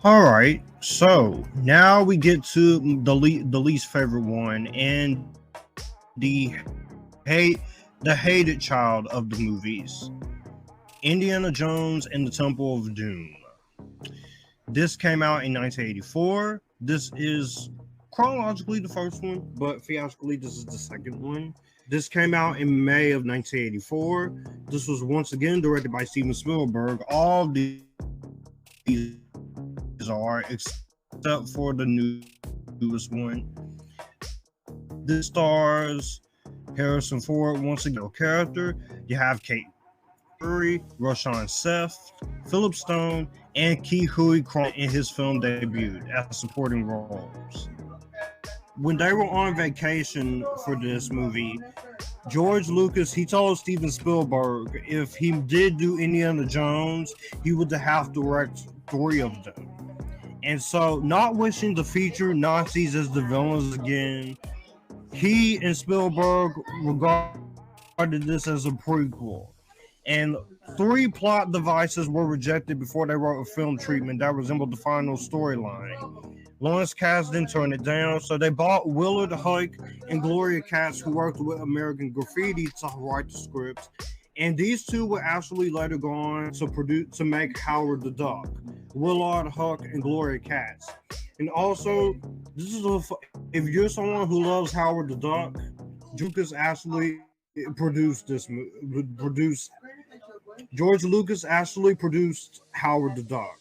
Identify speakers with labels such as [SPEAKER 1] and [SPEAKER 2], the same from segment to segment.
[SPEAKER 1] All right, so now we get to the least favorite one and the hate the hated child of the movies, Indiana Jones and the Temple of Doom. This came out in 1984. This is chronologically the first one, but theatrically this is the second one. This came out in May of 1984. This was once again directed by Steven Spielberg. All of these are, except for the newest one. This stars Harrison Ford once again character. You have Kate Curry, Roshan Seth, Philip Stone, and Ke Huy Quan in his film debut as supporting roles. When they were on vacation for this movie, George Lucas, he told Steven Spielberg if he did do Indiana Jones, he would have to direct 3 of them. And so, not wishing to feature Nazis as the villains again, he and Spielberg regarded this as a prequel. And 3 plot devices were rejected before they wrote a film treatment that resembled the final storyline. Lawrence Kasdan turned it down, so they bought Willard Huyck and Gloria Katz, who worked with American Graffiti, to write the scripts. And these 2 were actually later go on to make Howard the Duck, Willard Huyck and Gloria Katz. And also, if you're someone who loves Howard the Duck, Lucas actually produced this movie. George Lucas actually produced Howard the Duck.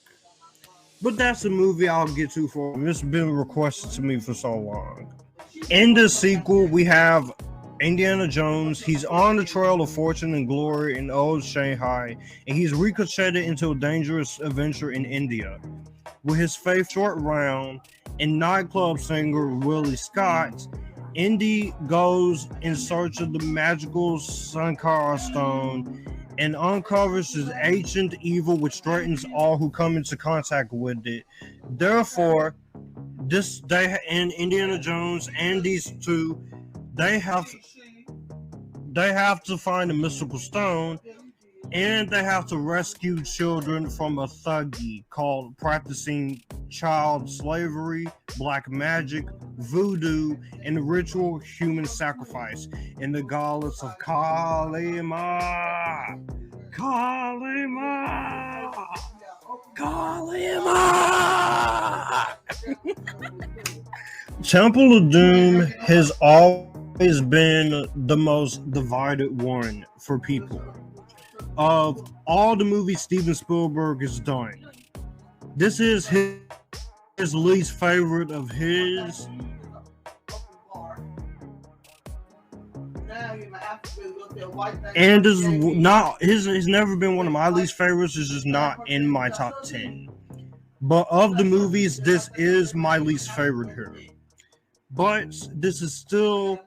[SPEAKER 1] But that's a movie I'll get to for. It's been requested to me for so long. In the sequel, we have Indiana Jones. He's on the trail of fortune and glory in Old Shanghai, and he's ricocheted into a dangerous adventure in India. With his faith short round and nightclub singer Willie Scott, Indy goes in search of the magical Sankara stone and uncovers his ancient evil which threatens all who come into contact with it. Therefore, and Indiana Jones and these 2, they have to find a mystical stone, and they have to rescue children from a thuggee called practicing child slavery, black magic, voodoo, and the ritual human sacrifice in the goddess of Kalima. Temple of Doom has always been the most divided one for people. Of all the movies Steven Spielberg has done, this is his least favorite of his. And this is not he's never been one of my least favorites. It's just not in my top 10. But of the movies, this is my least favorite here. But this is still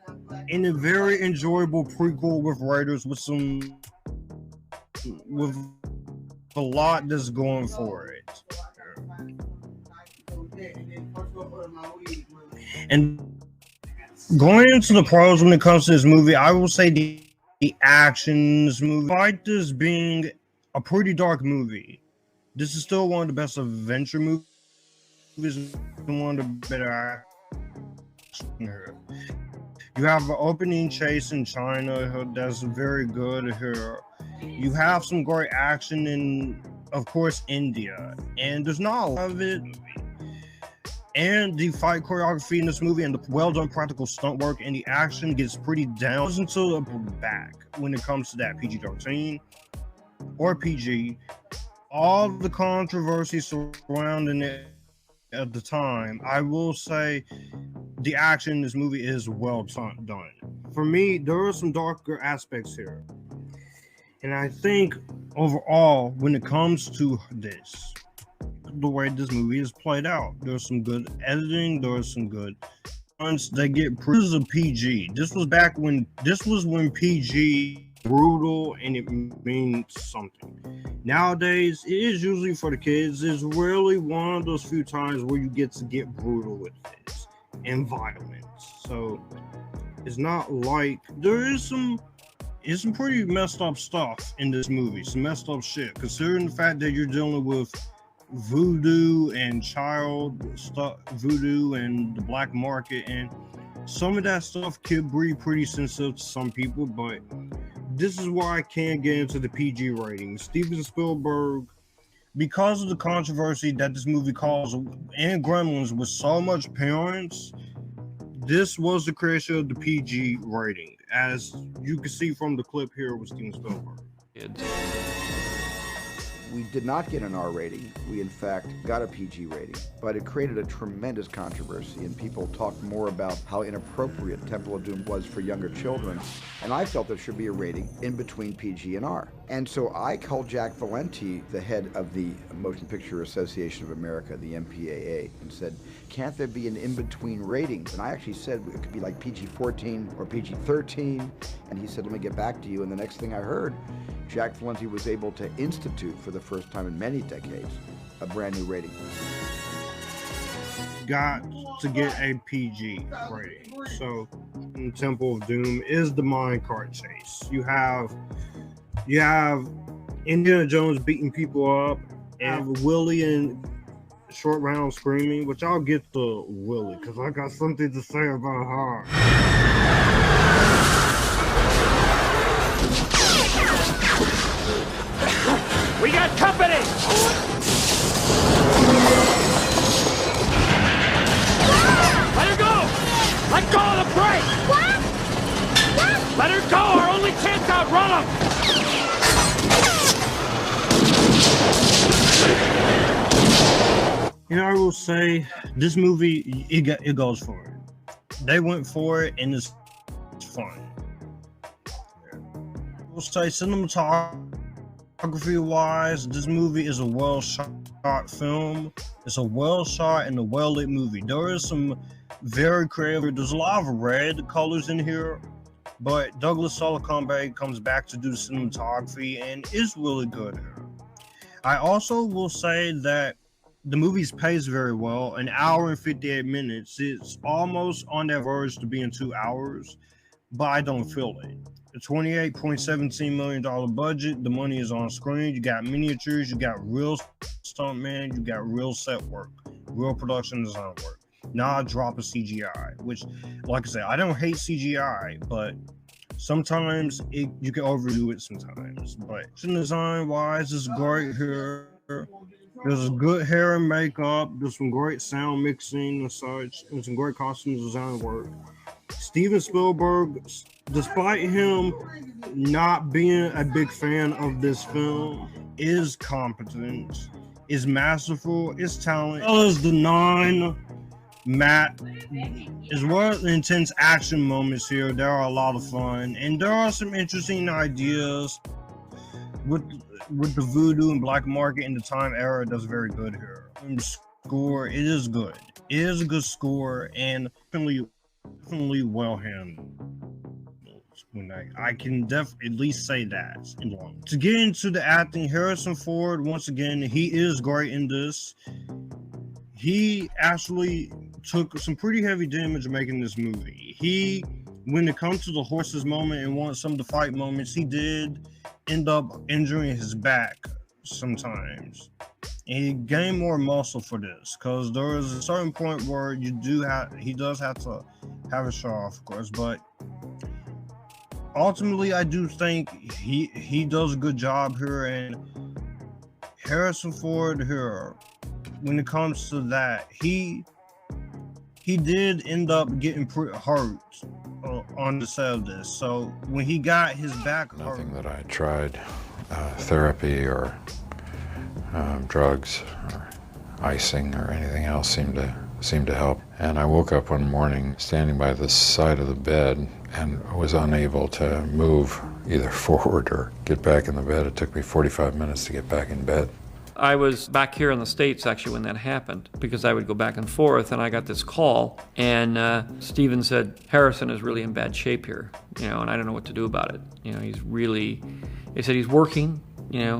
[SPEAKER 1] in a very enjoyable prequel with Raiders with a lot that's going for it. And going into the pros when it comes to this movie, I will say the actions movie, despite this being a pretty dark movie, this is still one of the best adventure movies and one of the better action here. You have an opening chase in China that's very good here. You have some great action in, of course, India, and there's not a lot of it. And the fight choreography in this movie and the well-done practical stunt work and the action gets pretty down until the back when it comes to that PG-13 or PG. All the controversy surrounding it at the time, I will say the action in this movie is well done. For me, there are some darker aspects here. And I think overall, when it comes to this, the way this movie is played out, there's some good editing, there's some good ones that get this is a PG. This was when PG brutal and it means something. Nowadays, it is usually for the kids. It's rarely one of those few times where you get to get brutal with this and violence. So it's not like there is some pretty messed up stuff in this movie, some messed up shit, considering the fact that you're dealing with voodoo and child stuff, voodoo and the black market, and some of that stuff could be pretty sensitive to some people, but this is why I can't get into the PG rating. Steven Spielberg, because of the controversy that this movie caused and Gremlins with so much parents, this was the creation of the PG rating, as you can see from the clip here with Steven Spielberg.
[SPEAKER 2] We did not get an R rating. We, in fact, got a PG rating. But it created a tremendous controversy, and people talked more about how inappropriate Temple of Doom was for younger children. And I felt there should be a rating in between PG and R. And so I called Jack Valenti, the head of the Motion Picture Association of America, the MPAA, and said, can't there be an in-between rating? And I actually said it could be like PG-14 or PG-13. And he said, let me get back to you. And the next thing I heard, Jack Valenti was able to institute, for the first time in many decades, a brand new rating.
[SPEAKER 1] Got to get a PG rating. So, in Temple of Doom is the minecart chase. You have Indiana Jones beating people up, and Willie and Short Round screaming, which I'll get to Willie, because I got something to say about her.
[SPEAKER 3] We got company! Let her go! Let go of the brake! What? Let her go! Our only chance out! Run them!
[SPEAKER 1] You know, I will say, this movie, it goes for it. They went for it, and it's fun. I will say, cinematography wise, this movie is a well shot film. It's a well shot and a well lit movie. There is some very creative, there's a lot of red colors in here, but Douglas Solokhambé comes back to do the cinematography, and it's really good here. I also will say that the movie's paced very well. An hour and 58 minutes. It's almost on that verge to being 2 hours, but I don't feel it. The $28.17 million budget, the money is on screen. You got miniatures, you got real stuntmen, you got real set work, real production design work. Not a drop of CGI, which, like I said, I don't hate CGI, but sometimes you can overdo it sometimes. But design-wise, it's great here. There's good hair and makeup. There's some great sound mixing and such, and some great costume design work. Steven Spielberg, despite him not being a big fan of this film, is competent, is masterful, is talented. As well as the as well as intense action moments here, there are a lot of fun, and there are some interesting ideas with the voodoo and black market in the time era. That's very good here. And the score, it is good. It is a good score, and definitely well handled. I can at least say that. To get into the acting, Harrison Ford, once again, he is great in this. He actually took some pretty heavy damage making this movie. When it comes to the horses moment and some of the fight moments, he did end up injuring his back sometimes. And he gained more muscle for this, because there is a certain point where he does have to have a show off, of course, but ultimately I do think he does a good job here. And Harrison Ford here, when it comes to that, he did end up getting hurt on the set of this. So when he got his back hurt,
[SPEAKER 4] nothing that I tried, therapy or drugs or icing or anything else seemed to help. And I woke up one morning standing by the side of the bed and was unable to move either forward or get back in the bed. It took me 45 minutes to get back in bed.
[SPEAKER 5] I was back here in the States actually when that happened, because I would go back and forth, and I got this call, and Steven said, Harrison is really in bad shape here, and I don't know what to do about it. He said he's working,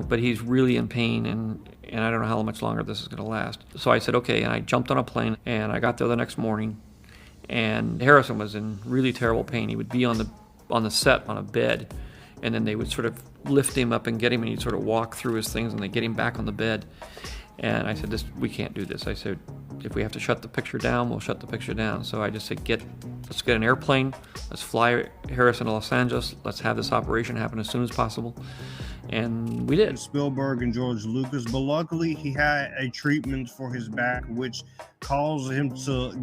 [SPEAKER 5] but he's really in pain, and I don't know how much longer this is going to last. So I said, okay, and I jumped on a plane, and I got there the next morning, and Harrison was in really terrible pain. He would be on the set on a bed, and then they would sort of lift him up and get him, and he'd sort of walk through his things, and they'd get him back on the bed. And I said, we can't do this. I said, if we have to shut the picture down, we'll shut the picture down. So I just said, let's get an airplane, let's fly Harrison to Los Angeles, let's have this operation happen as soon as possible. And we did.
[SPEAKER 1] Spielberg and George Lucas, but luckily he had a treatment for his back, which caused him to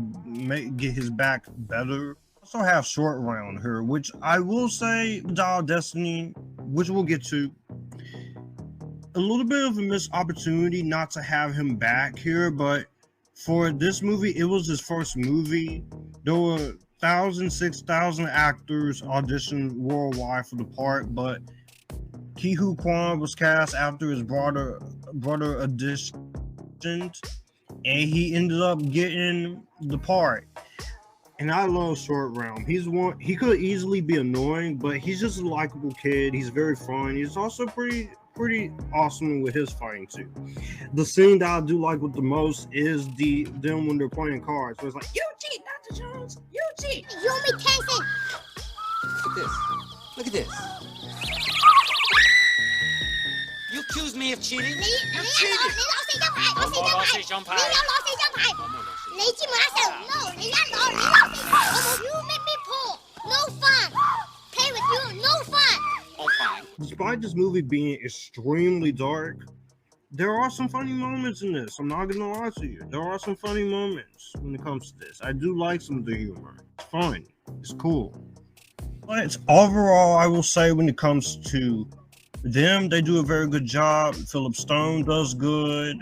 [SPEAKER 1] get his back better. Also have Short Round here, which I will say, Dial of Destiny, which we'll get to. A little bit of a missed opportunity not to have him back here, but for this movie, it was his first movie. There were 6,000 actors auditioned worldwide for the part, but Ki-Hu Kwan was cast after his brother auditioned, and he ended up getting the part. And I love Short Round. He could easily be annoying, but he's just a likable kid. He's very fun. He's also pretty awesome with his fighting too. The scene that I do like with the most is them when they're playing cards. So it's like, you cheat, Dr. Jones, you cheat.
[SPEAKER 6] You me Casey.
[SPEAKER 3] Look at this. Look at this. You accused me of cheating? You cheated!
[SPEAKER 6] You make me pull. No fun. Play with you, no fun.
[SPEAKER 3] Oh, fine.
[SPEAKER 1] Despite this movie being extremely dark, there are some funny moments in this. I'm not gonna lie to you. There are some funny moments when it comes to this. I do like some of the humor. It's fun. It's cool. But overall, I will say when it comes to them, they do a very good job. Philip Stone does good.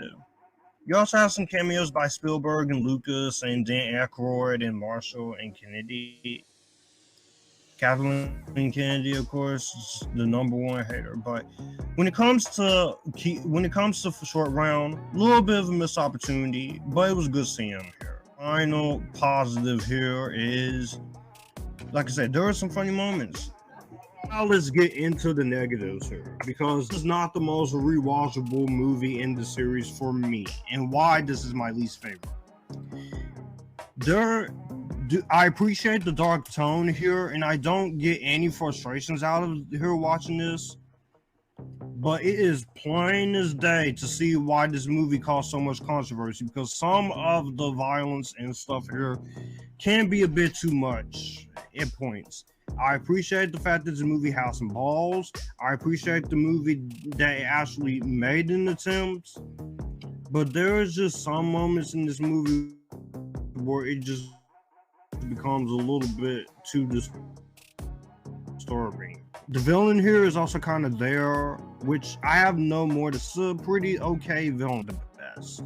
[SPEAKER 1] You also have some cameos by Spielberg and Lucas and Dan Aykroyd and Marshall and Kennedy. Kathleen Kennedy, of course, is the number one hater. But when it comes to Short Round, a little bit of a missed opportunity, but it was good seeing him here. Final positive here is, like I said, there are some funny moments. Now let's get into the negatives here, because this is not the most rewatchable movie in the series for me, and why this is my least favorite. I appreciate the dark tone here, and I don't get any frustrations out of here watching this, but it is plain as day to see why this movie caused so much controversy, because some of the violence and stuff here can be a bit too much at points. I appreciate the fact that this movie has some balls. I appreciate the movie that it actually made an attempt, but there is just some moments in this movie where it just becomes a little bit too disturbing. The villain here is also kind of there, which I have no more to say. A pretty okay villain at best.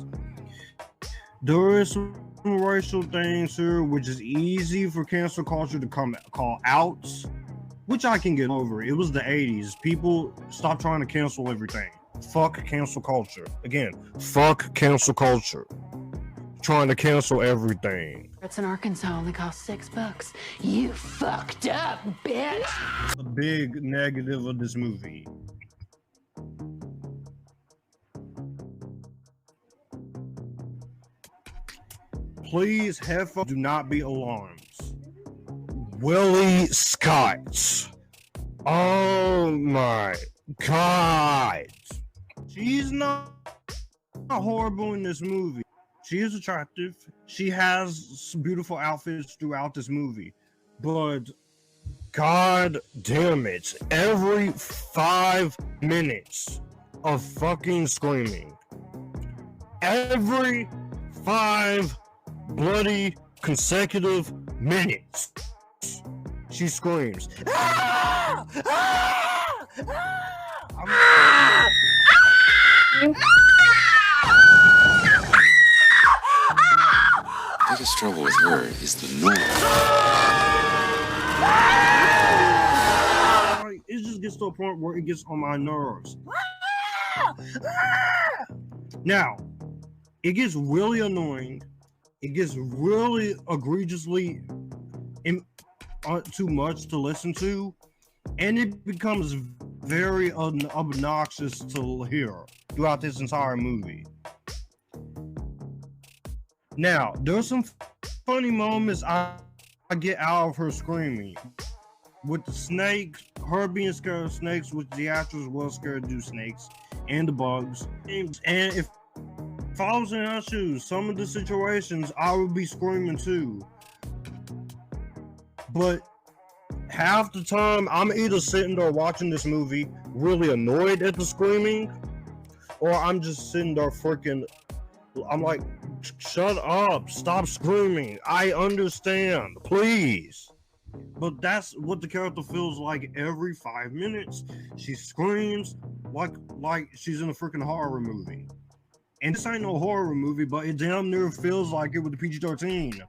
[SPEAKER 1] There is some racial things here, which is easy for cancel culture to call out, which I can get over. It was the 80s. People stop trying to cancel everything. Fuck cancel culture. Again, fuck cancel culture. Trying to cancel everything.
[SPEAKER 7] It's in Arkansas only costs $6. You fucked up, bitch.
[SPEAKER 1] The big negative of this movie. Please, headphones, do not be alarmed. Willie Scott. Oh my God. She's not horrible in this movie. She is attractive. She has beautiful outfits throughout this movie. But God damn it. Every 5 minutes of fucking screaming. Every 5 bloody consecutive minutes, she screams. Ah! Ah! Ah!
[SPEAKER 8] The biggest trouble with her is the noise.
[SPEAKER 1] It just gets to a point where it gets on my nerves. Now, it gets really annoying. It gets really egregiously too much to listen to, and it becomes very obnoxious to hear throughout this entire movie. Now, there's some funny moments I get out of her screaming. With the snakes, her being scared of snakes, which the actress was scared to do snakes, and the bugs. And if if I was in her shoes, some of the situations I would be screaming too. But half the time, I'm either sitting there watching this movie, really annoyed at the screaming, or I'm just sitting there freaking. I'm like, shut up, stop screaming. I understand, please. But that's what the character feels like every 5 minutes. She screams like she's in a freaking horror movie. And this ain't no horror movie, but it damn near feels like it with the PG-13.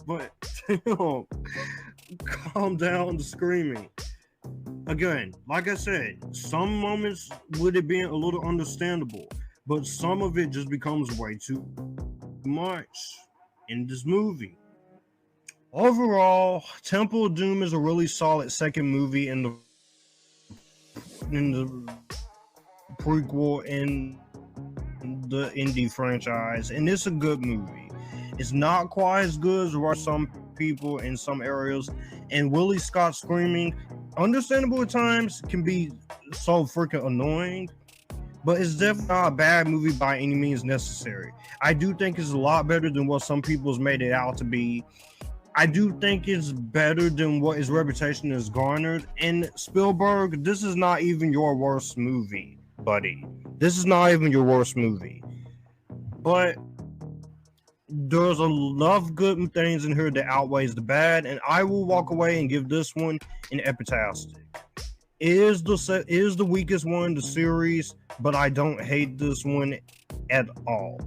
[SPEAKER 1] But calm down the screaming. Again, like I said, some moments with it being a little understandable, but some of it just becomes way too much in this movie. Overall, Temple of Doom is a really solid second movie in the prequel in the indie franchise, and it's a good movie. It's not quite as good as some people in some areas, and Willie Scott screaming, understandable at times, can be so freaking annoying, but it's definitely not a bad movie by any means necessary. I do think it's a lot better than what some people's made it out to be. I do think it's better than what his reputation has garnered. And Spielberg, this is not even your worst movie, buddy. This is not even your worst movie. But there's enough good things in here that outweighs the bad, and I will walk away and give this one an Epictastic. It is the weakest one in the series, but I don't hate this one at all.